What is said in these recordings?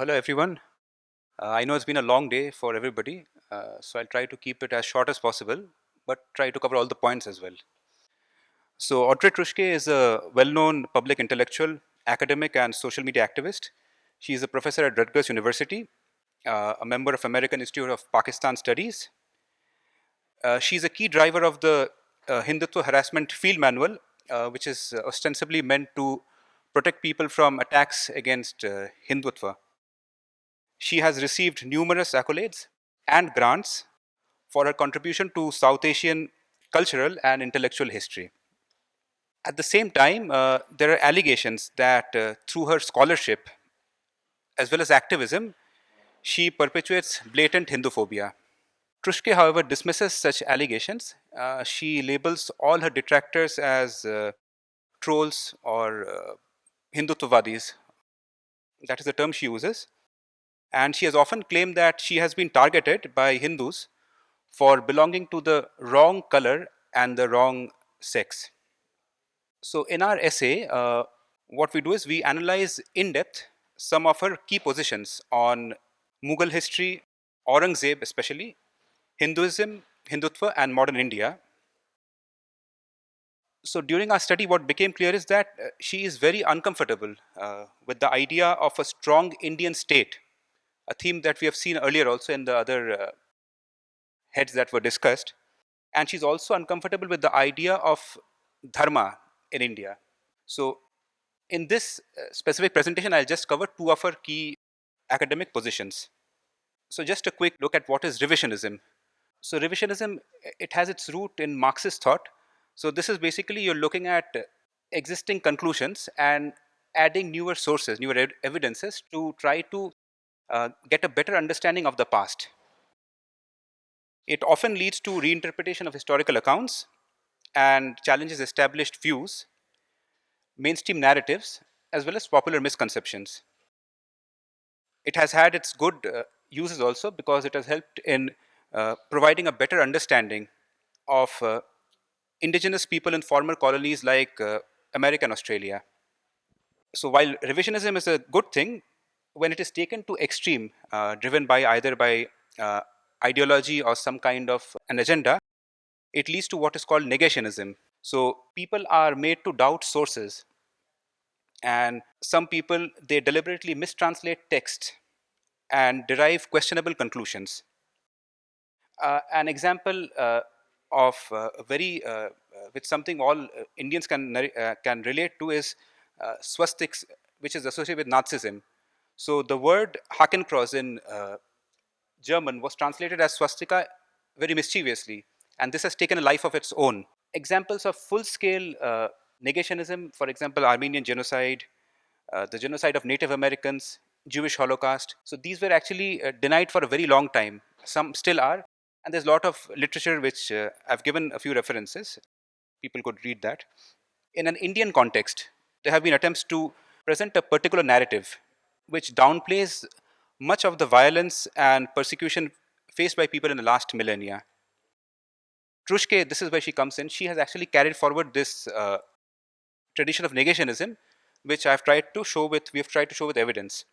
Hello everyone. I know it's been a long day for everybody, so I'll try to keep it as short as possible, but try to cover all the points as well. So, Audrey Truschke is a well known public intellectual, academic, and social media activist. She is a professor at Rutgers University, a member of American Institute of Pakistan Studies. She's a key driver of the Hindutva Harassment Field Manual, which is ostensibly meant to protect people from attacks against Hindutva. She has received numerous accolades and grants for her contribution to South Asian cultural and intellectual history. At the same time, there are allegations that through her scholarship as well as activism, she perpetuates blatant Hinduphobia. Truschke, however, dismisses such allegations. She labels all her detractors as trolls or Hindutvavadis. That is the term she uses. And she has often claimed that she has been targeted by Hindus for belonging to the wrong color and the wrong sex. So, in our essay, what we do is we analyze in depth some of her key positions on Mughal history, Aurangzeb especially, Hinduism, Hindutva, and modern India. So, during our study, what became clear is that she is very uncomfortable with the idea of a strong Indian state, a theme that we have seen earlier also in the other heads that were discussed. And she's also uncomfortable with the idea of dharma in India. So, in this specific presentation, I'll just cover two of her key academic positions. So, just a quick look at what is revisionism. So, revisionism, it has its root in Marxist thought. So, this is basically you're looking at existing conclusions and adding newer sources, newer evidences to try to get a better understanding of the past. It often leads to reinterpretation of historical accounts and challenges established views, mainstream narratives, as well as popular misconceptions. It has had its good uses also because it has helped in providing a better understanding of indigenous people in former colonies like America and Australia. So while revisionism is a good thing, when it is taken to extreme, driven by either by ideology or some kind of an agenda, it leads to what is called negationism. So people are made to doubt sources, and some people they deliberately mistranslate text and derive questionable conclusions. An example of a very with something all Indians can relate to is swastiks, which is associated with Nazism. So the word Hakenkreuz in German was translated as swastika very mischievously, and this has taken a life of its own. Examples of full-scale negationism, for example, Armenian genocide, the genocide of Native Americans, Jewish Holocaust. So these were actually denied for a very long time. Some still are, and there's a lot of literature which I've given a few references. People could read that. In an Indian context, there have been attempts to present a particular narrative which downplays much of the violence and persecution faced by people in the last millennia. Truschke, this is where she comes in. She has actually carried forward this tradition of negationism, which we have tried to show with evidence.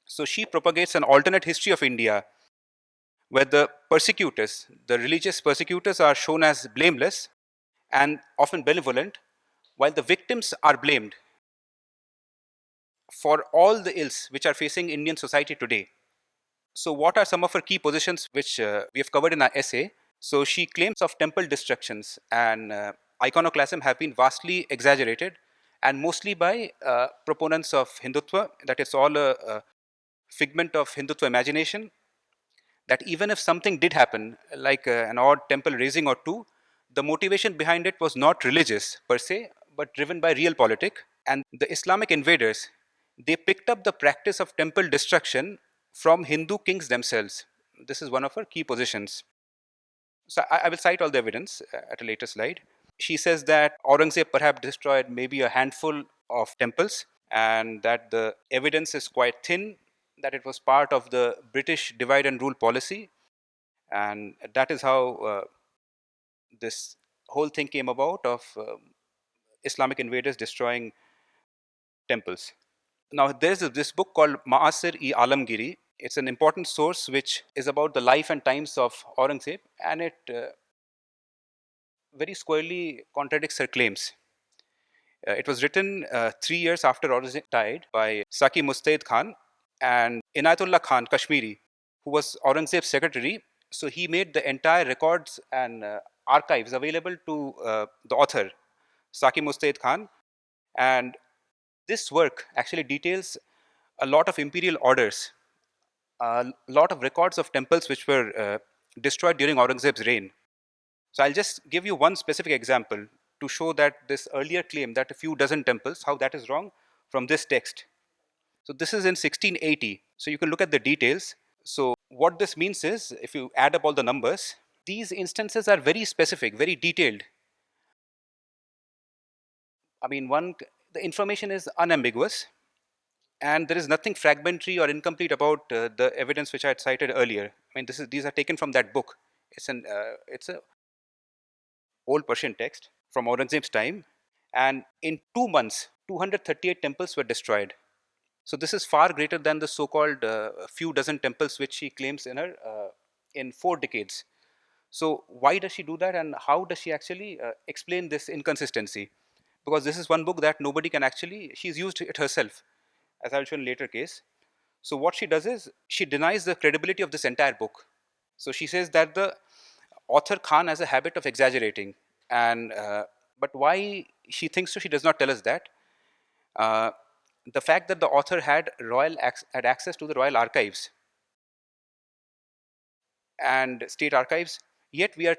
So she propagates an alternate history of India where the persecutors, the religious persecutors, are shown as blameless and often benevolent, while the victims are blamed for all the ills which are facing Indian society today. So, what are some of her key positions which we have covered in our essay? So, she claims of temple destructions and iconoclasm have been vastly exaggerated, and mostly by proponents of Hindutva, that it's all a figment of Hindutva imagination, that even if something did happen, like an odd temple raising or two, the motivation behind it was not religious per se, but driven by real politic. And the Islamic invaders, they picked up the practice of temple destruction from Hindu kings themselves. This is one of her key positions. So I will cite all the evidence at a later slide. She says that Aurangzeb perhaps destroyed maybe a handful of temples, and that the evidence is quite thin, that it was part of the British divide and rule policy, and that is how this whole thing came about of Islamic invaders destroying temples. Now, there's this book called Maasir-e-Alamgiri. It's an important source which is about the life and times of Aurangzeb, and it very squarely contradicts her claims. It was written 3 years after Aurangzeb died by Saki Mustaid Khan and Inayatullah Khan Kashmiri, who was Aurangzeb's secretary. So he made the entire records and archives available to the author, Saki Mustaid Khan. And this work actually details a lot of imperial orders, a lot of records of temples which were destroyed during Aurangzeb's reign. So I'll just give you one specific example to show that this earlier claim that a few dozen temples, how that is wrong from this text. So this is in 1680. So you can look at the details. So what this means is, if you add up all the numbers, these instances are very specific, very detailed. I mean, the information is unambiguous, and there is nothing fragmentary or incomplete about the evidence which I had cited earlier. I mean, these are taken from that book. It's a old Persian text from Aurangzeb's time, and in 2 months, 238 temples were destroyed. So this is far greater than the so-called few dozen temples which she claims in 4 decades. So why does she do that, and how does she actually explain this inconsistency? Because this is one book that nobody can actually, she's used it herself, as I'll show in a later case. So what she does is, she denies the credibility of this entire book. So she says that the author Khan has a habit of exaggerating, and but why she thinks so, she does not tell us that. Uh, the fact that the author had had access to the royal archives and state archives, yet we are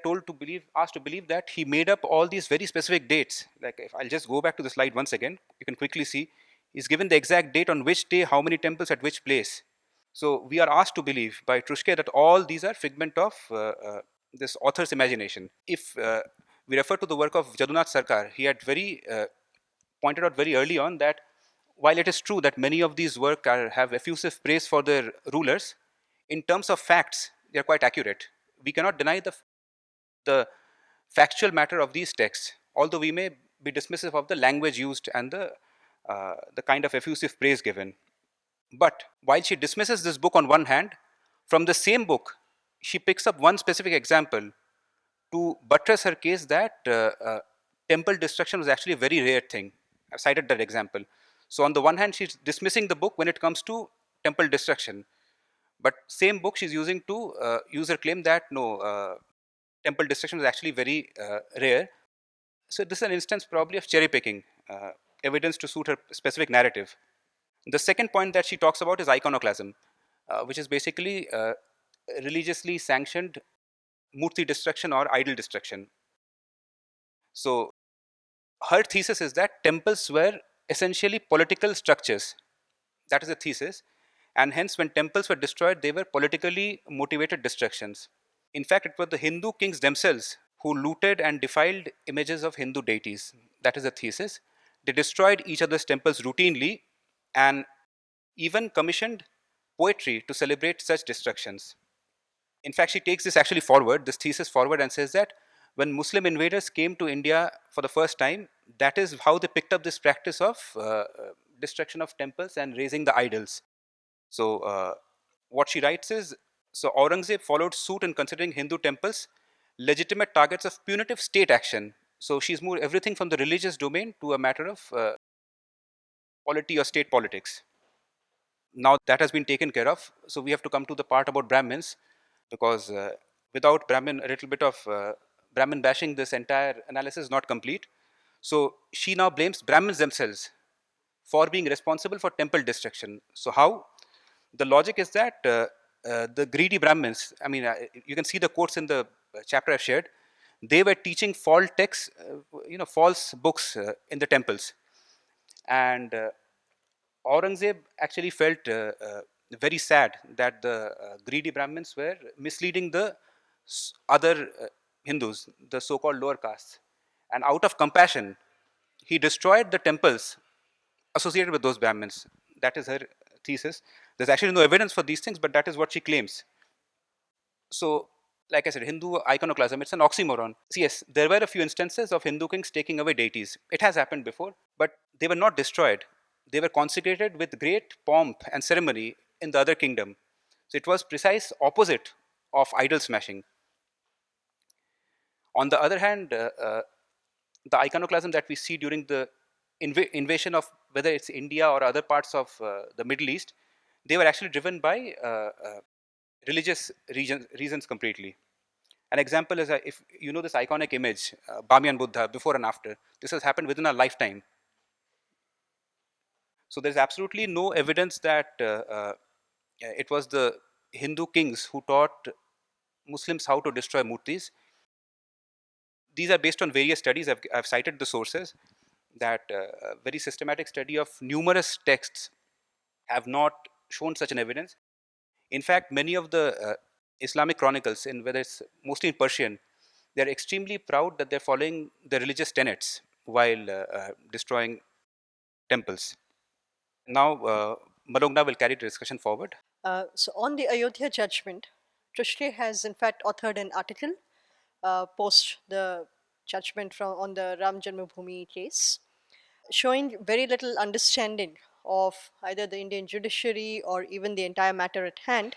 asked to believe that he made up all these very specific dates. Like, if I'll just go back to the slide once again, you can quickly see he's given the exact date on which day, how many temples at which place. So we are asked to believe by Truschke that all these are figment of this author's imagination. If we refer to the work of Jadunath Sarkar, he had pointed out very early on that while it is true that many of these work have effusive praise for their rulers, in terms of facts, they are quite accurate. We cannot deny the factual matter of these texts, although we may be dismissive of the language used and the kind of effusive praise given. But while she dismisses this book on one hand, from the same book, she picks up one specific example to buttress her case that temple destruction was actually a very rare thing. I've cited that example. So on the one hand, she's dismissing the book when it comes to temple destruction, but same book she's using to use her claim that no, temple destruction is actually very rare. So this is an instance probably of cherry picking evidence to suit her specific narrative. The second point that she talks about is iconoclasm, which is basically religiously sanctioned murti destruction or idol destruction. So her thesis is that temples were essentially political structures. That is the thesis. And hence, when temples were destroyed, they were politically motivated destructions. In fact, it were the Hindu kings themselves who looted and defiled images of Hindu deities. That is the thesis. They destroyed each other's temples routinely and even commissioned poetry to celebrate such destructions. In fact, she takes this thesis forward, and says that when Muslim invaders came to India for the first time, that is how they picked up this practice of destruction of temples and raising the idols. So, what she writes is, so Aurangzeb followed suit in considering Hindu temples legitimate targets of punitive state action. So she's moved everything from the religious domain to a matter of polity or state politics. Now that has been taken care of, so we have to come to the part about Brahmins, because without Brahmin, a little bit of Brahmin bashing, this entire analysis is not complete. So she now blames Brahmins themselves for being responsible for temple destruction. So how? The logic is that the greedy Brahmins, I mean, you can see the quotes in the chapter I've shared, they were teaching false texts, false books in the temples. And Aurangzeb actually felt very sad that the greedy Brahmins were misleading the other Hindus, the so-called lower castes. And out of compassion, he destroyed the temples associated with those Brahmins. That is her thesis. There's actually no evidence for these things, but that is what she claims. So, like I said, Hindu iconoclasm, it's an oxymoron. So yes, there were a few instances of Hindu kings taking away deities. It has happened before, but they were not destroyed. they were consecrated with great pomp and ceremony in the other kingdom. So it was precise opposite of idol smashing. On the other hand, the iconoclasm that we see during the invasion of whether it's India or other parts of the Middle East, they were actually driven by religious reasons completely. An example is if you know this iconic image, Bamiyan Buddha, before and after. This has happened within a lifetime. So there's absolutely no evidence that it was the Hindu kings who taught Muslims how to destroy murtis. These are based on various studies. I've cited the sources that a very systematic study of numerous texts have not shown such an evidence. In fact, many of the Islamic chronicles, in whether it's mostly in Persian, they're extremely proud that they're following the religious tenets while destroying temples. Now, Malogna will carry the discussion forward. So on the Ayodhya judgment, Truschke has in fact authored an article post the judgment from on the Ram Janmabhoomi case, showing very little understanding of either the Indian judiciary or even the entire matter at hand.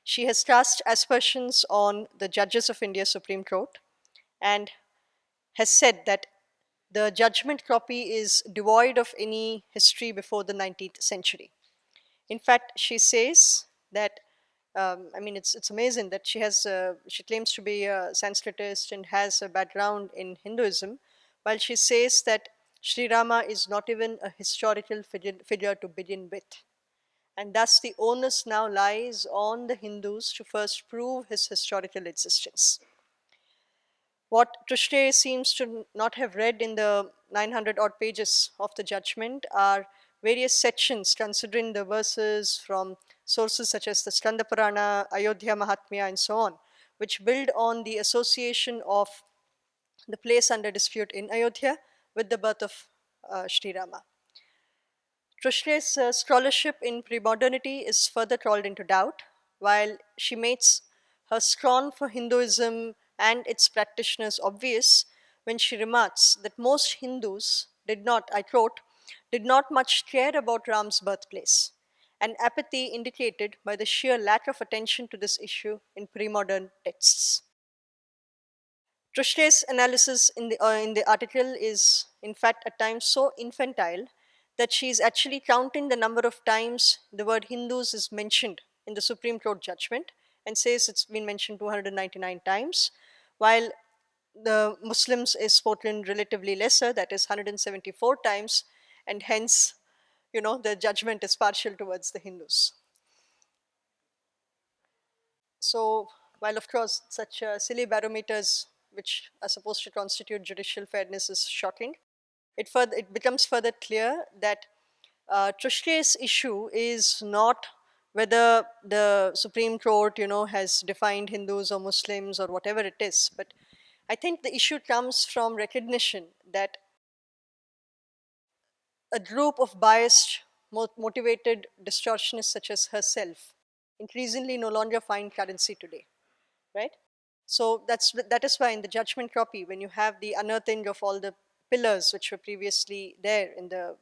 She has cast aspersions on the judges of India's Supreme Court and has said that the judgment copy is devoid of any history before the 19th century. In fact, she says that I mean, it's amazing that she claims to be a Sanskritist and has a background in Hinduism, while she says that Sri Rama is not even a historical figure to begin with. And thus, the onus now lies on the Hindus to first prove his historical existence. What Truschke seems to not have read in the 900 odd pages of the judgment are various sections considering the verses from sources such as the Skanda Purana, Ayodhya Mahatmya, and so on, which build on the association of the place under dispute in Ayodhya with the birth of Sri Rama. Truschke's scholarship in pre-modernity is further called into doubt, while she makes her scorn for Hinduism and its practitioners obvious when she remarks that most Hindus did not, I quote, did not much care about Ram's birthplace, an apathy indicated by the sheer lack of attention to this issue in pre-modern texts. Truschke's analysis in the article is, in fact, at times so infantile that she is actually counting the number of times the word Hindus is mentioned in the Supreme Court judgment and says it's been mentioned 299 times, while the Muslims is spoken relatively lesser, that is 174 times, and hence, the judgment is partial towards the Hindus. So, while of course such silly barometers, which are supposed to constitute judicial fairness, is shocking, it becomes further clear that Truschke's issue is not whether the Supreme Court, has defined Hindus or Muslims or whatever it is, but I think the issue comes from recognition that a group of biased, motivated distortionists such as herself increasingly no longer find currency today, right? So that is why in the judgment copy, when you have the unearthing of all the pillars which were previously there in the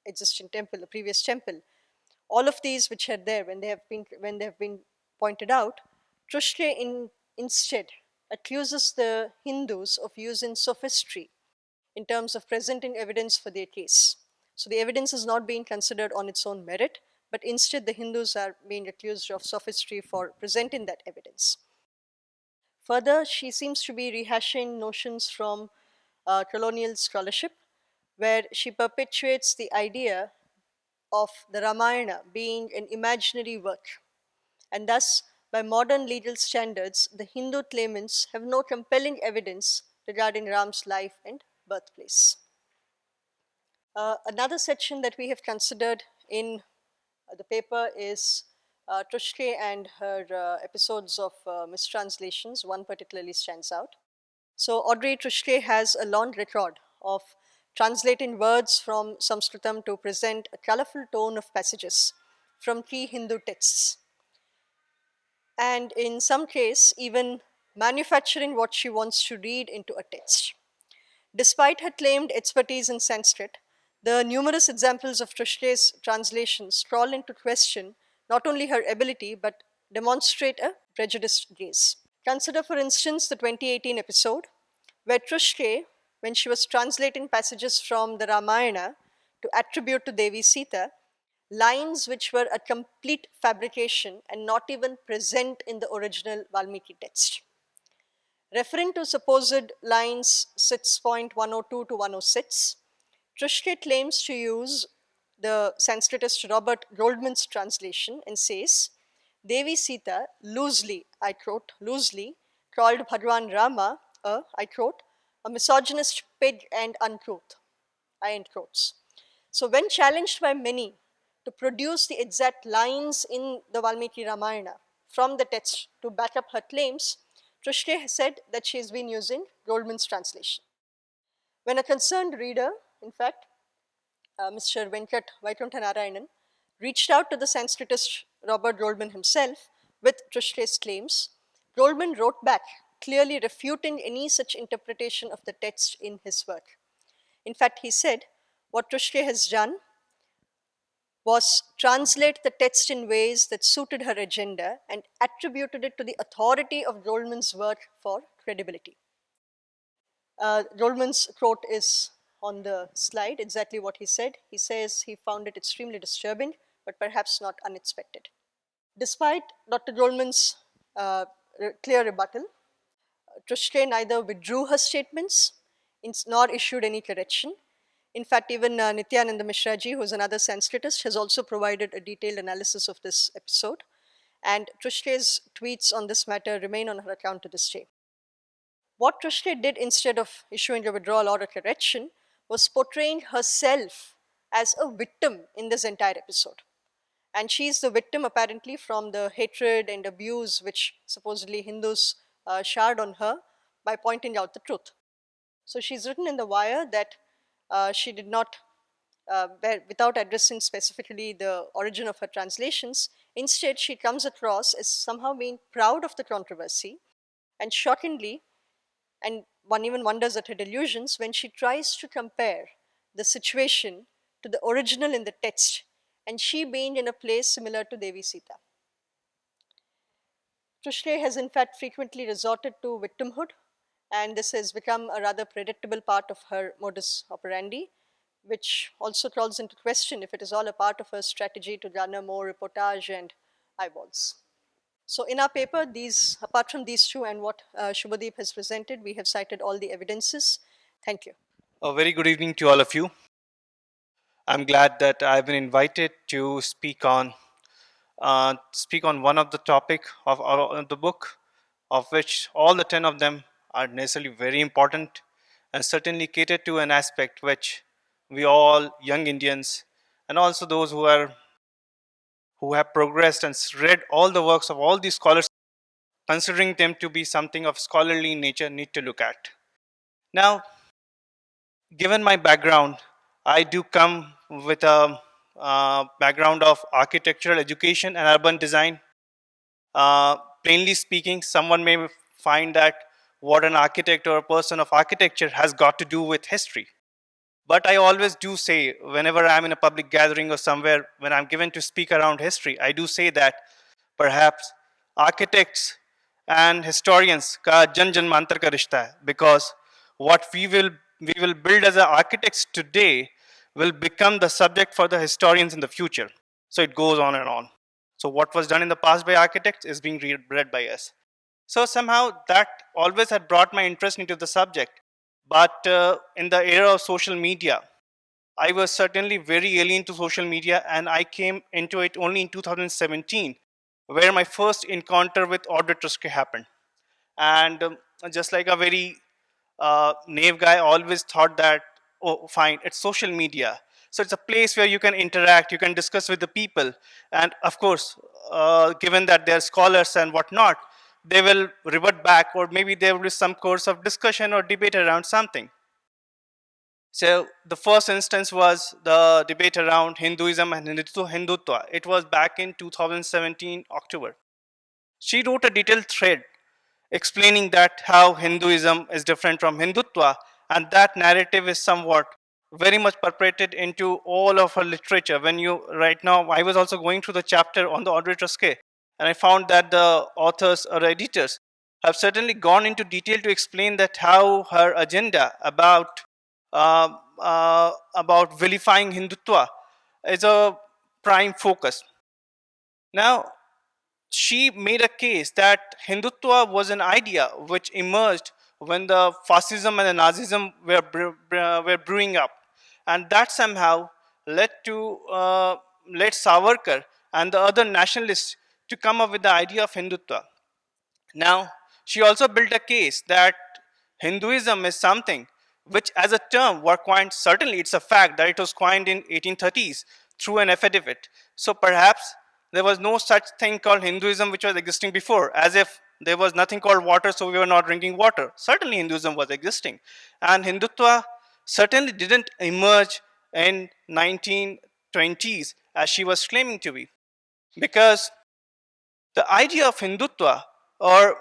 existing temple, the previous temple, all of these which are there when they have been pointed out, Truschke instead accuses the Hindus of using sophistry in terms of presenting evidence for their case. So the evidence is not being considered on its own merit, but instead the Hindus are being accused of sophistry for presenting that evidence. Further, she seems to be rehashing notions from colonial scholarship, where she perpetuates the idea of the Ramayana being an imaginary work. And thus, by modern legal standards, the Hindu claimants have no compelling evidence regarding Ram's life and birthplace. Another section that we have considered in the paper is Truschke and her episodes of mistranslations. One particularly stands out. So, Audrey Truschke has a long record of translating words from Sanskritam to present a colorful tone of passages from key Hindu texts, and in some case, even manufacturing what she wants to read into a text. Despite her claimed expertise in Sanskrit, The numerous examples of Truschke's translations call into question not only her ability but demonstrate a prejudiced gaze. Consider, for instance, the 2018 episode where Truschke, when she was translating passages from the Ramayana to attribute to Devi Sita, lines which were a complete fabrication and not even present in the original Valmiki text. Referring to supposed lines 6.102 to 106, Truschke claims to use the Sanskritist Robert Goldman's translation and says, Devi Sita loosely, I quote, loosely called Bhagwan Rama I quote, a misogynist pig and uncouth, I end quotes. So when challenged by many to produce the exact lines in the Valmiki Ramayana from the text to back up her claims, Truschke said that she has been using Goldman's translation. When a concerned reader, in fact, Mr. Venkat Vaikuntha-Narayanan, reached out to the Sanskritist Robert Goldman himself with Truschke's claims, Goldman wrote back, clearly refuting any such interpretation of the text in his work. In fact, he said, what Truschke has done was translate the text in ways that suited her agenda and attributed it to the authority of Goldman's work for credibility. Goldman's quote is on the slide, exactly what he said. He says he found it extremely disturbing, but perhaps not unexpected. Despite Dr. Goldman's clear rebuttal, Truschke neither withdrew her statements nor issued any correction. In fact, even Nityananda Mishraji, who is another Sanskritist, has also provided a detailed analysis of this episode. And Truschke's tweets on this matter remain on her account to this day. What Truschke did instead of issuing a withdrawal or a correction was portraying herself as a victim in this entire episode. And she's the victim apparently from the hatred and abuse which supposedly Hindus showered on her by pointing out the truth. So she's written in the wire that she did not, without addressing specifically the origin of her translations, instead she comes across as somehow being proud of the controversy, and shockingly, and one even wonders at her delusions when she tries to compare the situation to the original in the text, and she being in a place similar to Devi Sita. Truschke has in fact frequently resorted to victimhood, and this has become a rather predictable part of her modus operandi, which also calls into question if it is all a part of her strategy to garner more reportage and eyeballs. So in our paper, apart from these two and what Shubhadeep has presented, we have cited all the evidences. Thank you. A very good evening to all of you. I'm glad that I've been invited to speak on one of the topic of the book, of which all the 10 of them are necessarily very important and certainly cater to an aspect which we all young Indians and also those who have progressed and read all the works of all these scholars, considering them to be something of scholarly nature, need to look at. Now, given my background, I do come with a background of architectural education and urban design. Plainly speaking, someone may find that what an architect or a person of architecture has got to do with history. But I always do say, whenever I'm in a public gathering or somewhere, when I'm given to speak around history, I do say that perhaps architects and historians ka jan janmantar ka rishta hai, because what we will build as architects today will become the subject for the historians in the future. So it goes on and on. So what was done in the past by architects is being read by us. So somehow that always had brought my interest into the subject. But in the era of social media, I was certainly very alien to social media, and I came into it only in 2017, where my first encounter with Audrey Truschke happened. And just like a very naive guy, always thought that, oh, fine, it's social media. So it's a place where you can interact, you can discuss with the people. And of course, given that they're scholars and whatnot, they will revert back, or maybe there will be some course of discussion or debate around something. So the first instance was the debate around Hinduism and Hindutva. It was back in 2017 October. She wrote a detailed thread explaining that how Hinduism is different from Hindutva, and that narrative is somewhat very much perpetrated into all of her literature. When you right now, I was also going through the chapter on the Audrey Truschke, and I found that the authors or editors have certainly gone into detail to explain that how her agenda uh, about vilifying Hindutva is a prime focus. Now, she made a case that Hindutva was an idea which emerged when the fascism and the Nazism were brewing up, and that somehow led to led Savarkar and the other nationalists to come up with the idea of Hindutva. Now, she also built a case that Hinduism is something which, as a term, were coined. Certainly, it's a fact that it was coined in 1830s through an affidavit. So perhaps there was no such thing called Hinduism which was existing before, as if there was nothing called water, so we were not drinking water. Certainly, Hinduism was existing, and Hindutva certainly didn't emerge in 1920s as she was claiming to be, because the idea of Hindutva, or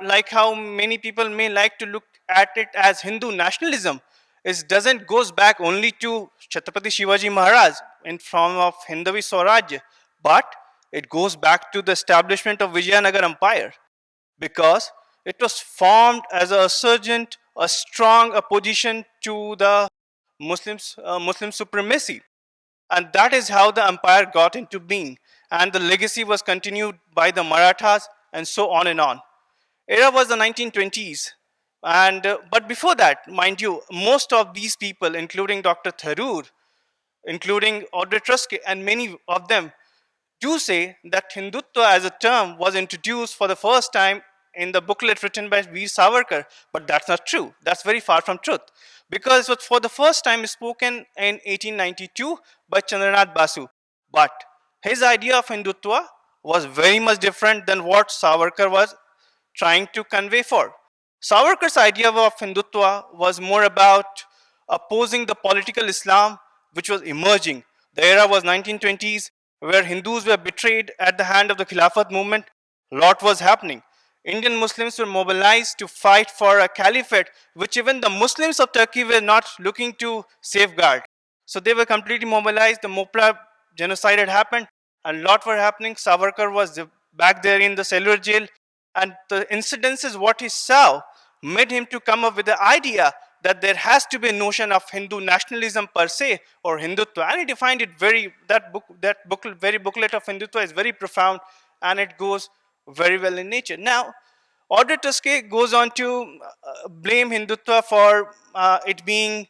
like how many people may like to look at it as Hindu nationalism, is doesn't goes back only to Chhatrapati Shivaji Maharaj in form of Hindavi Swaraj, but it goes back to the establishment of Vijayanagar Empire, because it was formed as a surgent, a strong opposition to the Muslim supremacy, and that is how the empire got into being, and the legacy was continued by the Marathas, and so on and on. Era was the 1920s, and but before that, mind you, most of these people, including Dr. Tharoor, including Audrey Truschke, and many of them do say that Hindutva as a term was introduced for the first time in the booklet written by Veer Savarkar, but that's not true. That's very far from truth, because it was for the first time spoken in 1892 by Chandranath Basu. But his idea of Hindutva was very much different than what Savarkar was trying to convey for. Savarkar's idea of Hindutva was more about opposing the political Islam which was emerging. The era was 1920s, where Hindus were betrayed at the hand of the Khilafat movement. A lot was happening. Indian Muslims were mobilized to fight for a caliphate which even the Muslims of Turkey were not looking to safeguard. So they were completely mobilized. The Mopla genocide had happened, and a lot were happening. Savarkar was back there in the cellular jail, and the incidences what he saw made him to come up with the idea that there has to be a notion of Hindu nationalism per se, or Hindutva, and he defined it very, very booklet of Hindutva is very profound, and it goes very well in nature. Now, Audrey Truschke goes on to blame Hindutva for it being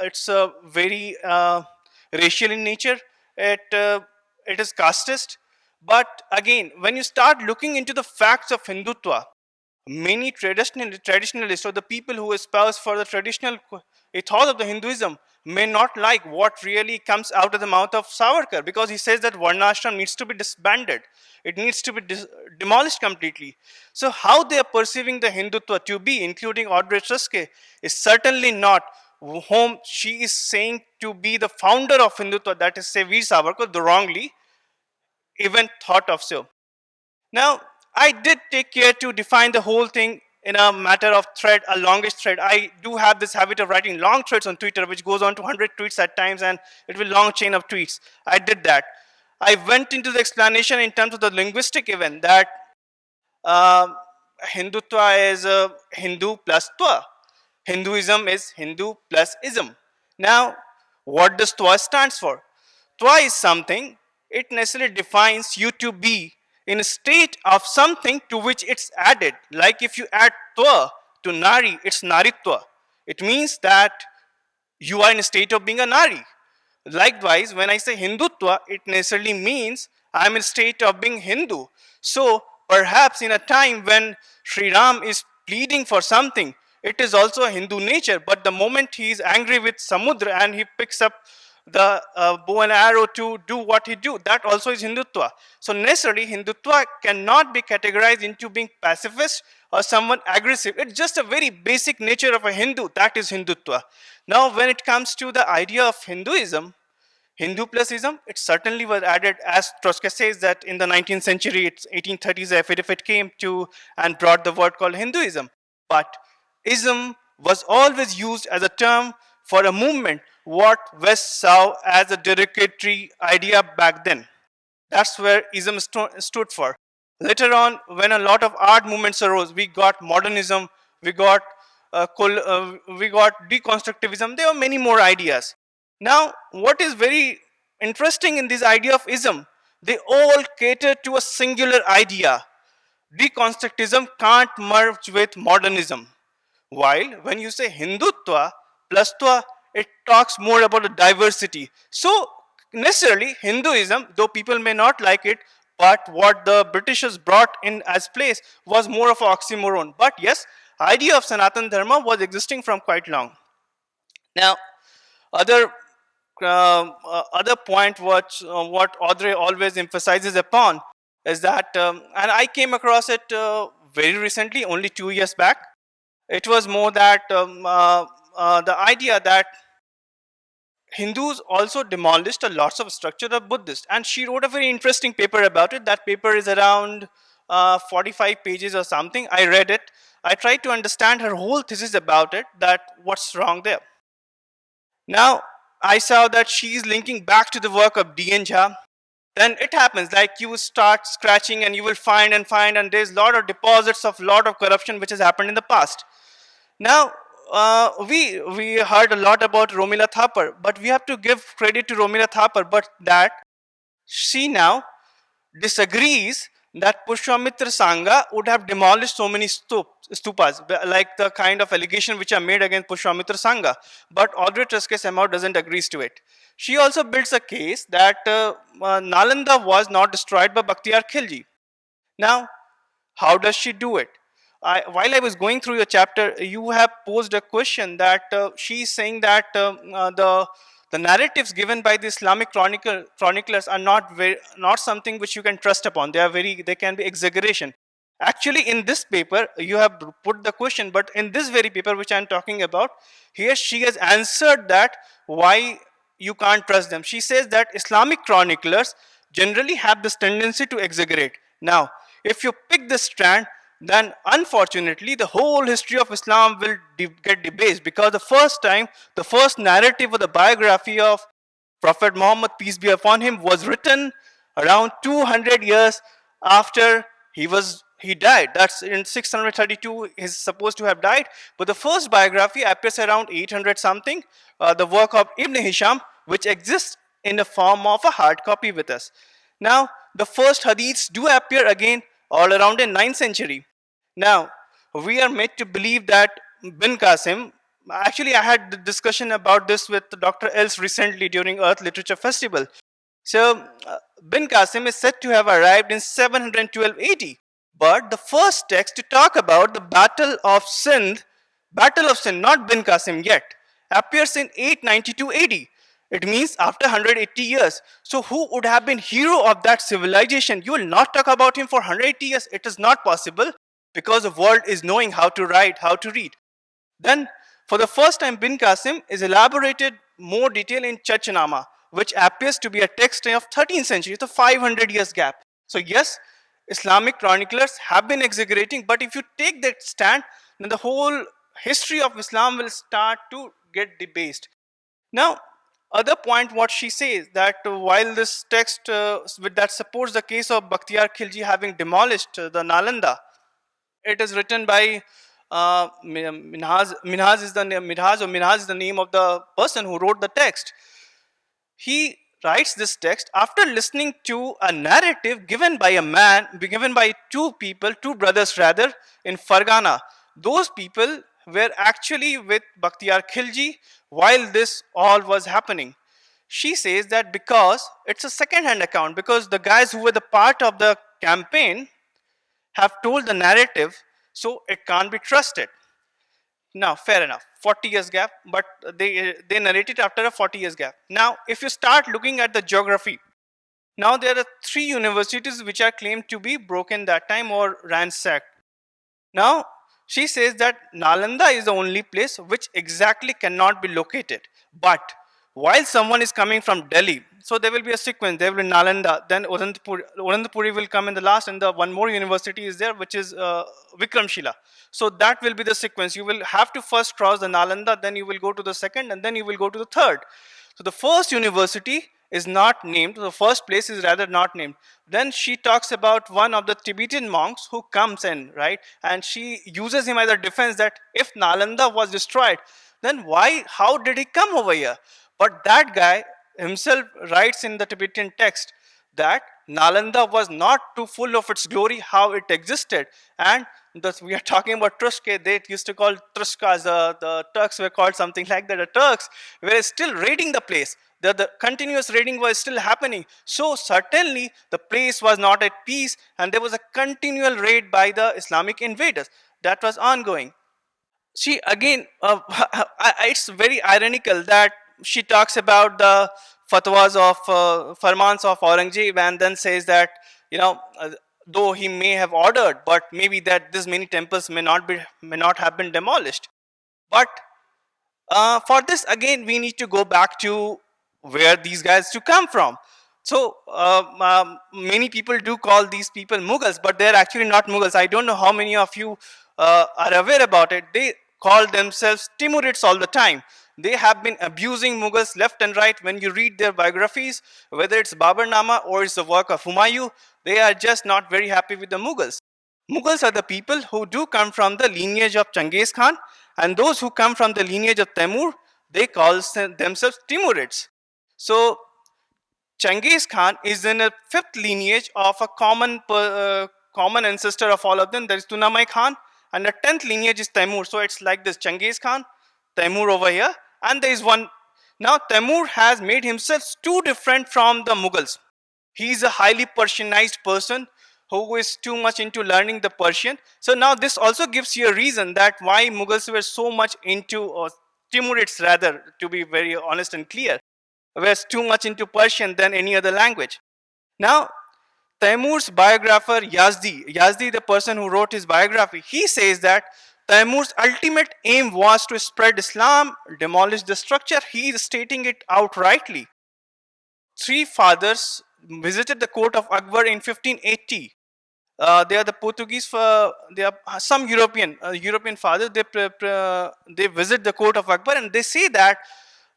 it's very racial in nature. It is casteist. But again, when you start looking into the facts of Hindutva, many traditionalists, or the people who espouse for the traditional ethos of the Hinduism, may not like what really comes out of the mouth of Savarkar, because he says that Varnashram needs to be disbanded. It needs to be demolished completely. So how they are perceiving the Hindutva to be, including Audrey Truschke, is certainly not whom she is saying to be the founder of Hindutva, that is, say, Veer Savarkar, the wrongly even thought of so. Now, I did take care to define the whole thing in a matter of thread, a longest thread. I do have this habit of writing long threads on Twitter, which goes on to 100 tweets at times, and it will long chain of tweets. I did that. I went into the explanation in terms of the linguistic event that uh, Hindutva is Hindu plus Twa. Hinduism is Hindu plus ism. Now, what does Twa stands for? Twa is something, it necessarily defines you to be in a state of something to which it's added. Like if you add Twa to Nari, it's Naritwa. It means that you are in a state of being a Nari. Likewise, when I say Hindutva, it necessarily means I'm in a state of being Hindu. So perhaps in a time when Sri Ram is pleading for something, it is also a Hindu nature. But the moment he is angry with Samudra and he picks up the bow and arrow to do what he do, that also is Hindutva. So necessarily Hindutva cannot be categorized into being pacifist or someone aggressive. It's just a very basic nature of a Hindu, that is Hindutva. Now when it comes to the idea of Hinduism, Hindu plus ism, it certainly was added, as Truschke says that in the 19th century, it's 1830s, the affidavit came to and brought the word called Hinduism. But ism was always used as a term for a movement what West saw as a derogatory idea back then. That's where ism stood for. Later on, when a lot of art movements arose, we got modernism, we got we got deconstructivism. There were many more ideas. Now, what is very interesting in this idea of ism, they all cater to a singular idea. Deconstructivism can't merge with modernism. While when you say Hindutva plus Twa, it talks more about the diversity. So necessarily Hinduism, though people may not like it, but what the Britishers brought in as place was more of an oxymoron. But yes, idea of Sanatan Dharma was existing from quite long. Now, other other point what Audrey always emphasizes upon is that, and I came across it very recently, only 2 years back. It was more that the idea that Hindus also demolished a lots of structure of Buddhists, and she wrote a very interesting paper about it. That paper is around 45 pages or something. I read it. I tried to understand her whole thesis about it, that what's wrong there. Now, I saw that she is linking back to the work of D.N. Jha. Then it happens like you start scratching and you will find, and there's a lot of deposits of lot of corruption which has happened in the past. Now, we heard a lot about Romila Thapar, but we have to give credit to Romila Thapar, but that she now disagrees that Pushpamitra Sangha would have demolished so many stupas, like the kind of allegation which are made against Pushpamitra Sangha. But Audrey Truschke somehow doesn't agree to it. She also builds a case that Nalanda was not destroyed by Bakhtiyar Khilji. Now, how does she do it? While I was going through your chapter, you have posed a question that she's saying that the narratives given by the Islamic chroniclers are not something which you can trust upon. They can be exaggeration. Actually, in this paper, you have put the question, but in this very paper which I'm talking about, here she has answered that why you can't trust them. She says that Islamic chroniclers generally have this tendency to exaggerate. Now, if you pick this strand, then unfortunately the whole history of Islam will get debased, because the first narrative or the biography of Prophet Muhammad, peace be upon him, was written around 200 years after he died. That's in 632 he's supposed to have died, but the first biography appears around 800 something, the work of Ibn Hisham, which exists in the form of a hard copy with us. Now, the first hadiths do appear again all around in 9th century. Now, we are made to believe that bin Qasim, actually I had the discussion about this with Dr. Els recently during Earth Literature Festival. So, bin Qasim is said to have arrived in 712 AD, but the first text to talk about the Battle of Sindh, not bin Qasim yet, appears in 892 AD. It means after 180 years. So who would have been hero of that civilization? You will not talk about him for 180 years. It is not possible, because the world is knowing how to write, how to read. Then, for the first time, bin Qasim is elaborated more detail in Chachnama, which appears to be a text of 13th century. It's a 500 years gap. So yes, Islamic chroniclers have been exaggerating, but if you take that stand, then the whole history of Islam will start to get debased. Now, other point what she says, that while this text that supports the case of Bakhtiyar Khilji having demolished the Nalanda, it is written by Minhaj is the name of the person who wrote the text. He writes this text after listening to a narrative given by two brothers rather, in Fargana. Those people were actually with Bakhtiyar Khilji while this all was happening. She says that because it's a second-hand account, because the guys who were the part of the campaign have told the narrative, so it can't be trusted. Now, fair enough, 40 years gap, but they narrate it after a 40 years gap. Now, if you start looking at the geography, now there are 3 universities which are claimed to be broken that time or ransacked. Now, she says that Nalanda is the only place which exactly cannot be located. But while someone is coming from Delhi, so there will be a sequence. There will be Nalanda, then Urantapuri will come in the last, and the one more university is there, which is Vikramshila. So that will be the sequence. You will have to first cross the Nalanda, then you will go to the second, and then you will go to the third. So the first university is not named, the first place is rather not named. Then she talks about one of the Tibetan monks who comes in, right? And she uses him as a defense that if Nalanda was destroyed, then how did he come over here? But that guy himself writes in the Tibetan text that Nalanda was not too full of its glory how it existed. And thus we are talking about Truschke. They used to call Truschkas, the Turks were called something like that. The Turks were still raiding the place. The continuous raiding was still happening. So certainly the place was not at peace, and there was a continual raid by the Islamic invaders that was ongoing. She again, it's very ironical that she talks about the fatwas of farmans of Aurangzeb, and then says that, though he may have ordered, but maybe that this many temples may not have been demolished. But for this again we need to go back to where these guys to come from. So many people do call these people Mughals, but they're actually not Mughals. I don't know how many of you are aware about it. They call themselves Timurids all the time. They have been abusing Mughals left and right. When you read their biographies, whether it's Babarnama or it's the work of Humayun, they are just not very happy with the Mughals. Mughals are the people who do come from the lineage of Genghis Khan, and those who come from the lineage of Temur, they call themselves Timurids. So Genghis Khan is in a fifth lineage of a common ancestor of all of them. There is Tunamai Khan, and the 10th lineage is Temur. So it's like this: Genghis Khan, Temur over here, and there is one. Now Temur has made himself too different from the Mughals. He is a highly Persianized person who is too much into learning the Persian. So now this also gives you a reason that why Mughals were so much into, or Timurids rather, to be very honest and clear, were too much into Persian than any other language. Now, Taimur's biographer Yazdi, the person who wrote his biography, he says that Taimur's ultimate aim was to spread Islam, demolish the structure. He is stating it outrightly. Three fathers visited the court of Akbar in 1580. They are the Portuguese. They are some European fathers. They visit the court of Akbar, and they say that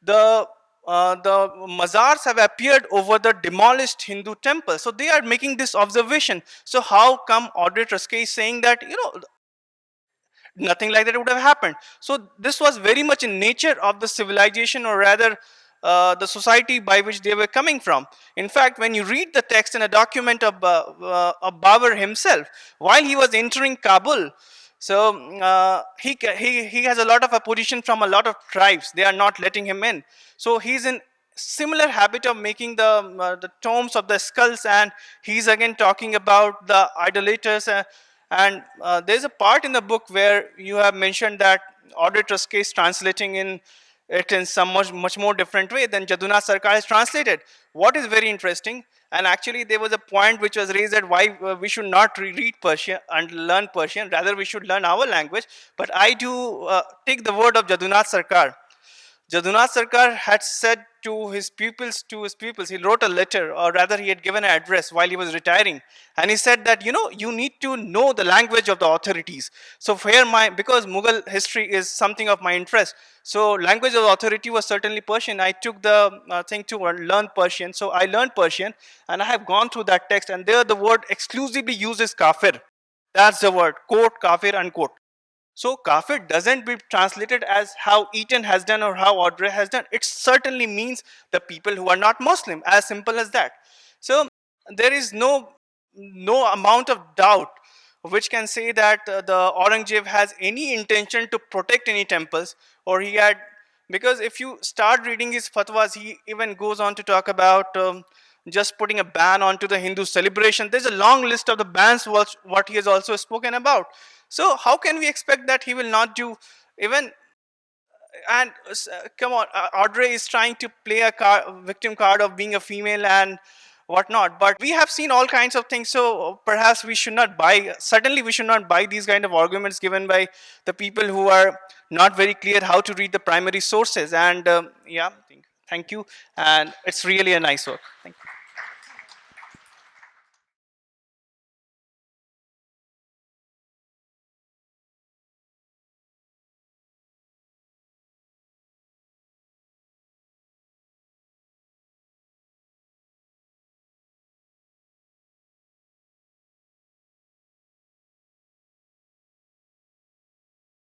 the mazars have appeared over the demolished Hindu temple. So they are making this observation. So how come Audrey Truschke is saying that nothing like that would have happened? So this was very much in nature of the civilization, or rather the society by which they were coming from. In fact, when you read the text in a document of Babur himself, while he was entering Kabul, so he has a lot of opposition from a lot of tribes. They are not letting him in. So he's in similar habit of making the tombs of the skulls, and he's again talking about the idolaters. And there's a part in the book where you have mentioned that Audrey Truschke is translating it in some much more different way than Jadunath Sarkar has translated. What is very interesting, and actually there was a point which was raised that why we should not read Persian and learn Persian, rather we should learn our language. But I do take the word of Jadunath Sarkar. Jadunath Sarkar had said to his pupils, he wrote a letter, or rather he had given an address while he was retiring, and he said that you need to know the language of the authorities. So because Mughal history is something of my interest, so language of authority was certainly Persian. I took the thing to learn Persian, so I learned Persian, and I have gone through that text, and there the word exclusively uses kafir. That's the word, quote, kafir, unquote. So kafir doesn't be translated as how Eaton has done or how Audrey has done. It certainly means the people who are not Muslim, as simple as that. So there is no amount of doubt which can say that the Aurangzeb has any intention to protect any temples, or he had, because if you start reading his fatwas, he even goes on to talk about just putting a ban onto the Hindu celebration. There's a long list of the bans what he has also spoken about. So how can we expect that he will not do even? And come on, Audrey is trying to play a victim card of being a female and whatnot. But we have seen all kinds of things. So perhaps we should not buy. Certainly, we should not buy these kind of arguments given by the people who are not very clear how to read the primary sources. And yeah, Thank you, and it's really a nice work. Thank you.